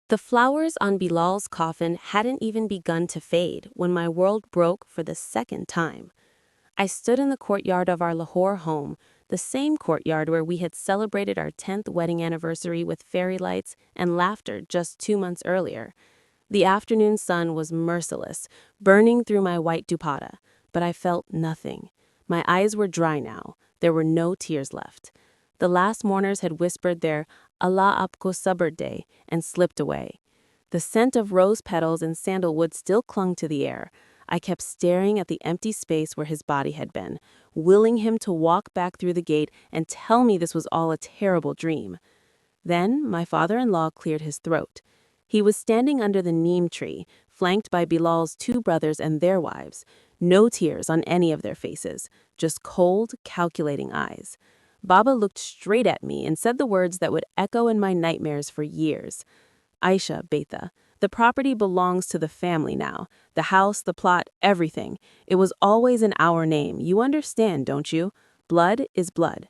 The flowers on Bilal's coffin hadn't even begun to fade when my world broke for the second time. I stood in the courtyard of our Lahore home, the same courtyard where we had celebrated our 10th wedding anniversary with fairy lights and laughter just 2 months earlier. The afternoon sun was merciless, burning through my white dupatta, but I felt nothing. My eyes were dry now. There were no tears left. The last mourners had whispered their Allah Apko Sabr Day and slipped away. The scent of rose petals and sandalwood still clung to the air. I kept staring at the empty space where his body had been, willing him to walk back through the gate and tell me this was all a terrible dream. Then my father-in-law cleared his throat. He was standing under the neem tree, flanked by Bilal's 2 brothers and their wives. No tears on any of their faces, just cold, calculating eyes. Baba looked straight at me and said the words that would echo in my nightmares for years. Ayesha, Beta, the property belongs to the family now. The house, the plot, everything. It was always in our name. You understand, don't you? Blood is blood.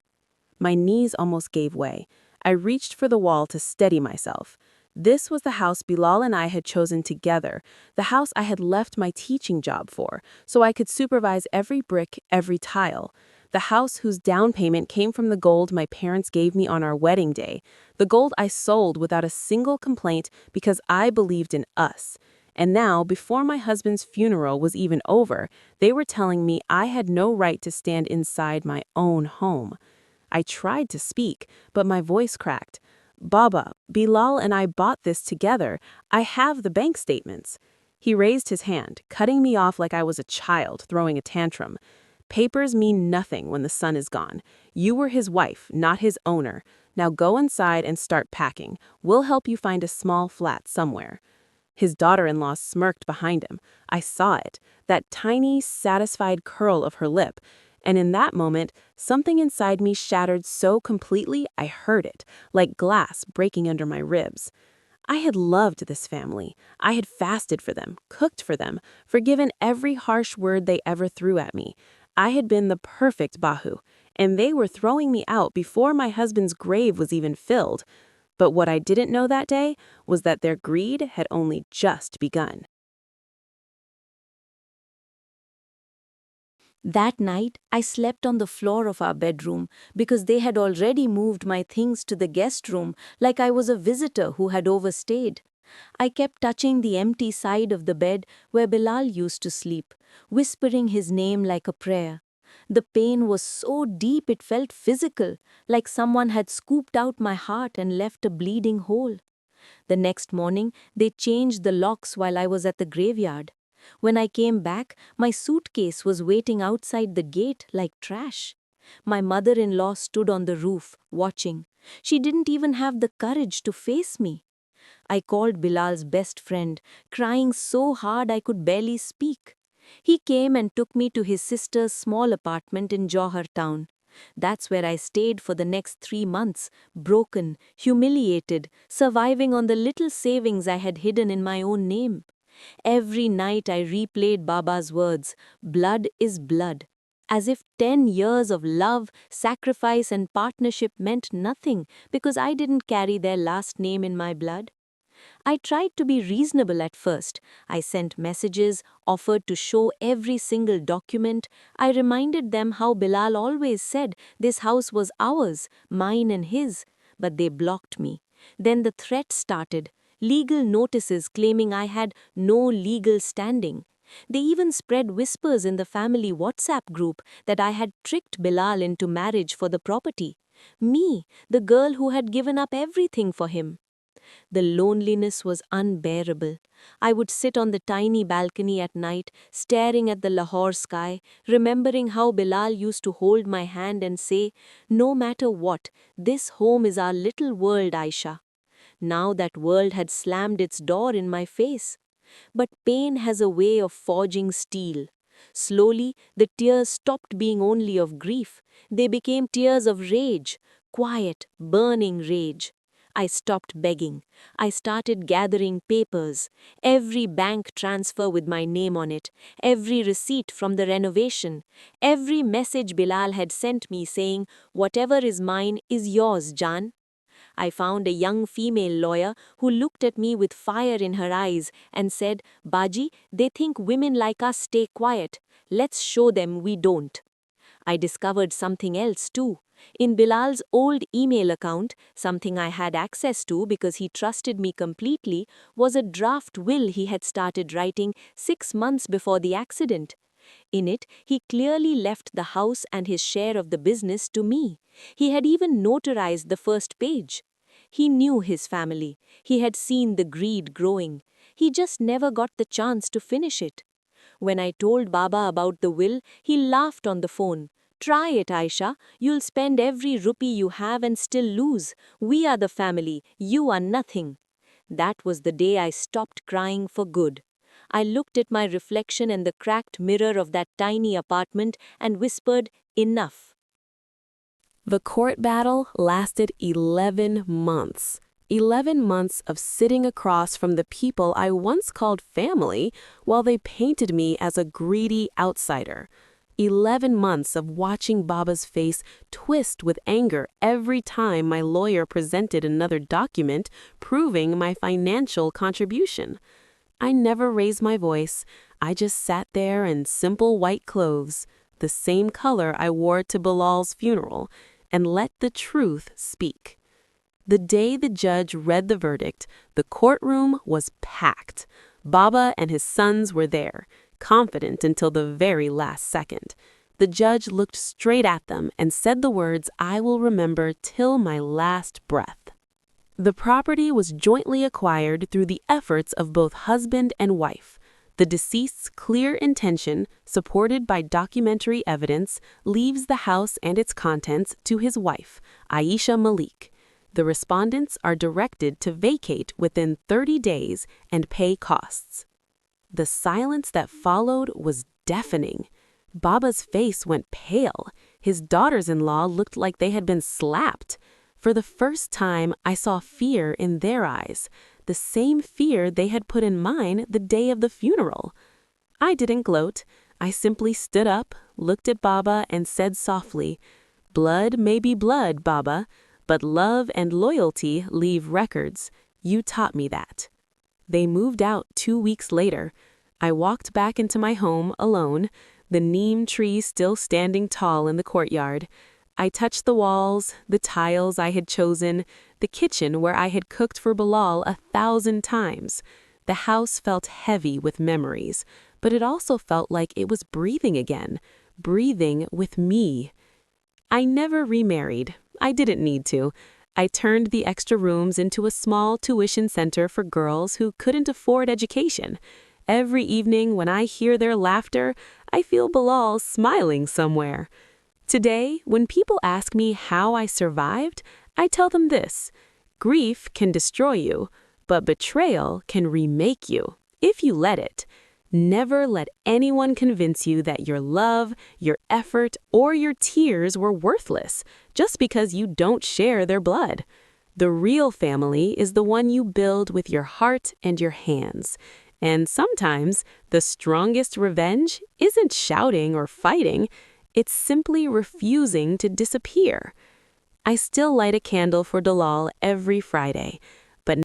My knees almost gave way. I reached for the wall to steady myself. This was the house Bilal and I had chosen together, the house I had left my teaching job for, so I could supervise every brick, every tile. The house whose down payment came from the gold my parents gave me on our wedding day, the gold I sold without a single complaint because I believed in us. And now, before my husband's funeral was even over, they were telling me I had no right to stand inside my own home. I tried to speak, but my voice cracked. Baba, Bilal and I bought this together. I have the bank statements. He raised his hand, cutting me off like I was a child throwing a tantrum. Papers mean nothing when the sun is gone. You were his wife, not his owner. Now go inside and start packing. We'll help you find a small flat somewhere. His daughter-in-law smirked behind him. I saw it, that tiny, satisfied curl of her lip. And in that moment, something inside me shattered so completely I heard it, like glass breaking under my ribs. I had loved this family. I had fasted for them, cooked for them, forgiven every harsh word they ever threw at me. I had been the perfect Bahu, and they were throwing me out before my husband's grave was even filled. But what I didn't know that day was that their greed had only just begun. That night, I slept on the floor of our bedroom because they had already moved my things to the guest room like I was a visitor who had overstayed. I kept touching the empty side of the bed where Bilal used to sleep, whispering his name like a prayer. The pain was so deep it felt physical, like someone had scooped out my heart and left a bleeding hole. The next morning, they changed the locks while I was at the graveyard. When I came back, my suitcase was waiting outside the gate like trash. My mother-in-law stood on the roof, watching. She didn't even have the courage to face me. I called Bilal's best friend, crying so hard I could barely speak. He came and took me to his sister's small apartment in Johar town. That's where I stayed for the next 3 months, broken, humiliated, surviving on the little savings I had hidden in my own name. Every night I replayed Baba's words, blood is blood, as if 10 years of love, sacrifice and partnership meant nothing because I didn't carry their last name in my blood. I tried to be reasonable at first. I sent messages, offered to show every single document. I reminded them how Bilal always said this house was ours, mine and his. But they blocked me. Then the threat started. Legal notices claiming I had no legal standing. They even spread whispers in the family WhatsApp group that I had tricked Bilal into marriage for the property. Me, the girl who had given up everything for him. The loneliness was unbearable. I would sit on the tiny balcony at night, staring at the Lahore sky, remembering how Bilal used to hold my hand and say, "No matter what, this home is our little world, Ayesha." Now that world had slammed its door in my face. But pain has a way of forging steel. Slowly, the tears stopped being only of grief. They became tears of rage, quiet, burning rage. I stopped begging. I started gathering papers. Every bank transfer with my name on it, every receipt from the renovation, every message Bilal had sent me saying, "Whatever is mine is yours, Jan." I found a young female lawyer who looked at me with fire in her eyes and said, Baji, they think women like us stay quiet. Let's show them we don't. I discovered something else too. In Bilal's old email account, something I had access to because he trusted me completely, was a draft will he had started writing 6 months before the accident. In it, he clearly left the house and his share of the business to me. He had even notarized the first page. He knew his family. He had seen the greed growing. He just never got the chance to finish it. When I told Baba about the will, he laughed on the phone. Try it, Ayesha. You'll spend every rupee you have and still lose. We are the family. You are nothing. That was the day I stopped crying for good. I looked at my reflection in the cracked mirror of that tiny apartment and whispered, enough. The court battle lasted 11 months. 11 months of sitting across from the people I once called family while they painted me as a greedy outsider. 11 months of watching Baba's face twist with anger every time my lawyer presented another document proving my financial contribution. I never raised my voice. I just sat there in simple white clothes, the same color I wore to Bilal's funeral, and let the truth speak. The day the judge read the verdict, the courtroom was packed. Baba and his sons were there, confident until the very last second. The judge looked straight at them and said the words I will remember till my last breath. The property was jointly acquired through the efforts of both husband and wife. The deceased's clear intention, supported by documentary evidence, leaves the house and its contents to his wife, Ayesha Malik. The respondents are directed to vacate within 30 days and pay costs. The silence that followed was deafening. Baba's face went pale. His daughters-in-law looked like they had been slapped. For the first time, I saw fear in their eyes, the same fear they had put in mine the day of the funeral. I didn't gloat. I simply stood up, looked at Baba, and said softly, "Blood may be blood, Baba, but love and loyalty leave records. You taught me that." They moved out 2 weeks later. I walked back into my home alone, the neem tree still standing tall in the courtyard. I touched the walls, the tiles I had chosen, the kitchen where I had cooked for Bilal 1,000 times. The house felt heavy with memories, but it also felt like it was breathing again, breathing with me. I never remarried. I didn't need to. I turned the extra rooms into a small tuition center for girls who couldn't afford education. Every evening when I hear their laughter, I feel Bilal smiling somewhere. Today, when people ask me how I survived, I tell them this: grief can destroy you, but betrayal can remake you, if you let it. Never let anyone convince you that your love, your effort, or your tears were worthless just because you don't share their blood. The real family is the one you build with your heart and your hands. And sometimes the strongest revenge isn't shouting or fighting. It's simply refusing to disappear. I still light a candle for Dalal every Friday.